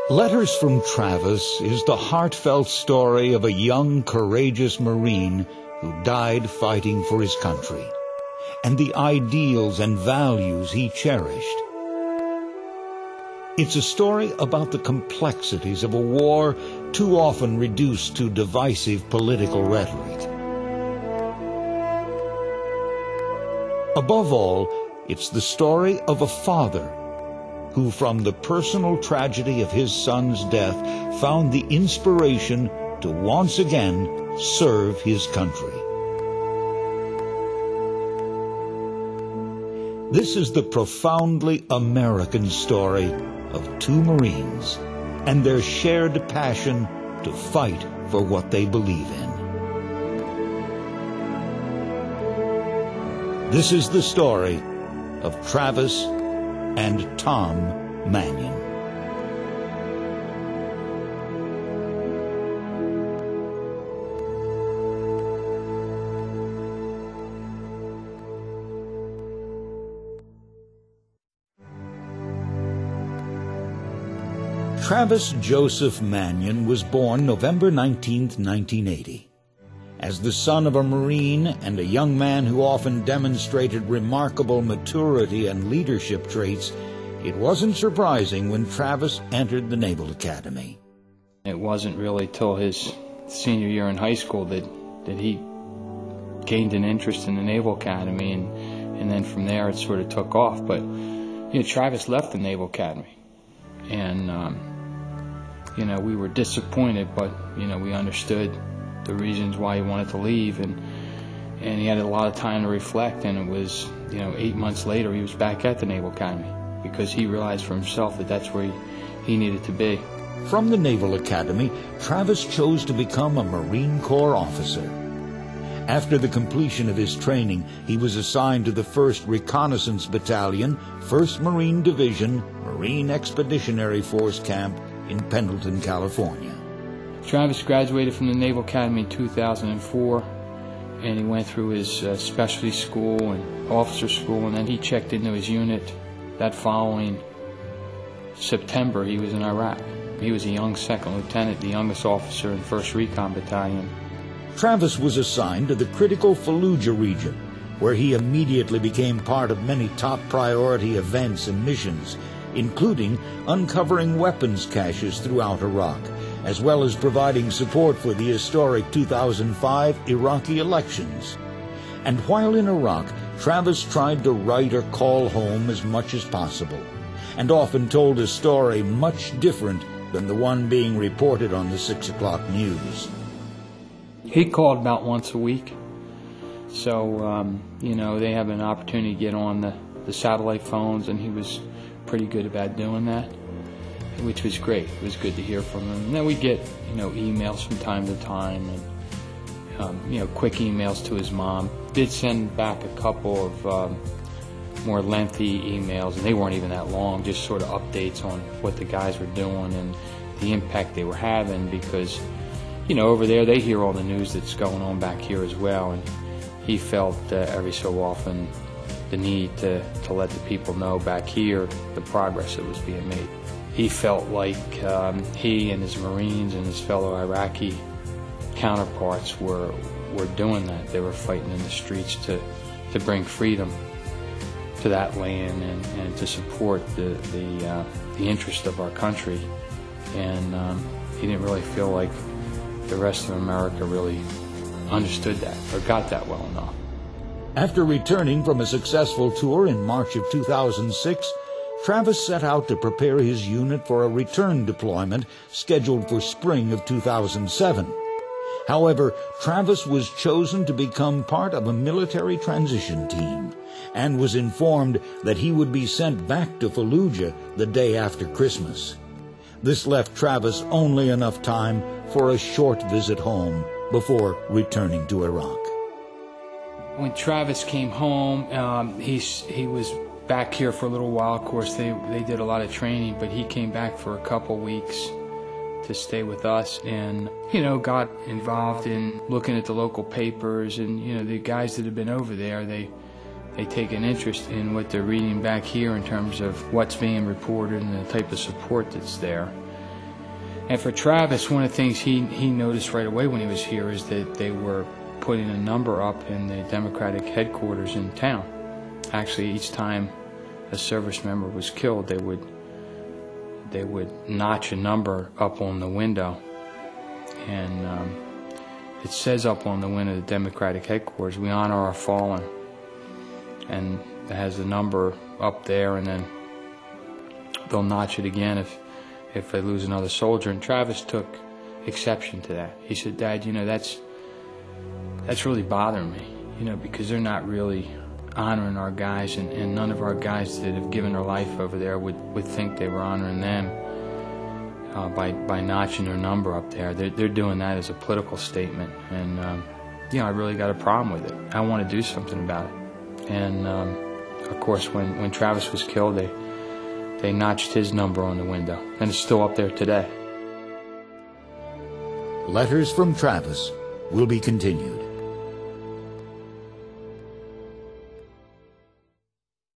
Letters from Travis is the heartfelt story of a young, courageous Marine who died fighting for his country, and the ideals and values he cherished. It's a story about the complexities of a war too often reduced to divisive political rhetoric. Above all, it's the story of a father who, from the personal tragedy of his son's death, found the inspiration to once again serve his country. This is the profoundly American story of two Marines and their shared passion to fight for what they believe in. This is the story of Travis and Tom Manion. Travis Joseph Manion was born November 19, 1980. As the son of a Marine and a young man who often demonstrated remarkable maturity and leadership traits, it wasn't surprising when Travis entered the Naval Academy. It wasn't really till his senior year in high school that he gained an interest in the Naval Academy, and then from there it sort of took off. But Travis left the Naval Academy, and we were disappointed, but we understood the reasons why he wanted to leave, and he had a lot of time to reflect, and it was 8 months later he was back at the Naval Academy because he realized for himself that that's where he needed to be. From the Naval Academy, Travis chose to become a Marine Corps officer. After the completion of his training, he was assigned to the 1st Reconnaissance Battalion, 1st Marine Division, Marine Expeditionary Force Camp in Pendleton, California. Travis graduated from the Naval Academy in 2004, and he went through his specialty school and officer school, and then he checked into his unit. That following September, he was in Iraq. He was a young second lieutenant, the youngest officer in 1st Recon Battalion. Travis was assigned to the critical Fallujah region, where he immediately became part of many top priority events and missions, including uncovering weapons caches throughout Iraq, as well as providing support for the historic 2005 Iraqi elections. And while in Iraq, Travis tried to write or call home as much as possible, and often told a story much different than the one being reported on the 6 o'clock news. He called about once a week, so they have an opportunity to get on the satellite phones, and he was pretty good about doing that, which was great. It was good to hear from him. And then we get emails from time to time, and quick emails to his mom. Did send back a couple of more lengthy emails, and they weren't even that long, just sort of updates on what the guys were doing and the impact they were having, because over there they hear all the news that's going on back here as well, and he felt every so often the need to let the people know back here the progress that was being made. He felt like he and his Marines and his fellow Iraqi counterparts were doing that. They were fighting in the streets to bring freedom to that land and to support the interest of our country. And he didn't really feel like the rest of America really understood that or got that well enough. After returning from a successful tour in March of 2006, Travis set out to prepare his unit for a return deployment scheduled for spring of 2007. However, Travis was chosen to become part of a military transition team and was informed that he would be sent back to Fallujah the day after Christmas. This left Travis only enough time for a short visit home before returning to Iraq. When Travis came home, he was back here for a little while. Of course, they did a lot of training, but he came back for a couple weeks to stay with us, and got involved in looking at the local papers, and the guys that have been over there, they take an interest in what they're reading back here in terms of what's being reported and the type of support that's there. And for Travis, one of the things he noticed right away when he was here is that they were putting a number up in the Democratic headquarters in town. Actually, each time a service member was killed, they would notch a number up on the window. And it says up on the window of the Democratic headquarters, "We honor our fallen." And it has a number up there, and then they'll notch it again if they lose another soldier. And Travis took exception to that. He said, "Dad, that's really bothering me, because they're not really honoring our guys, and none of our guys that have given their life over there would think they were honoring them by notching their number up there. They're doing that as a political statement, and I really got a problem with it. I want to do something about it." And of course, when Travis was killed, they notched his number on the window, and it's still up there today. Letters from Travis will be continued.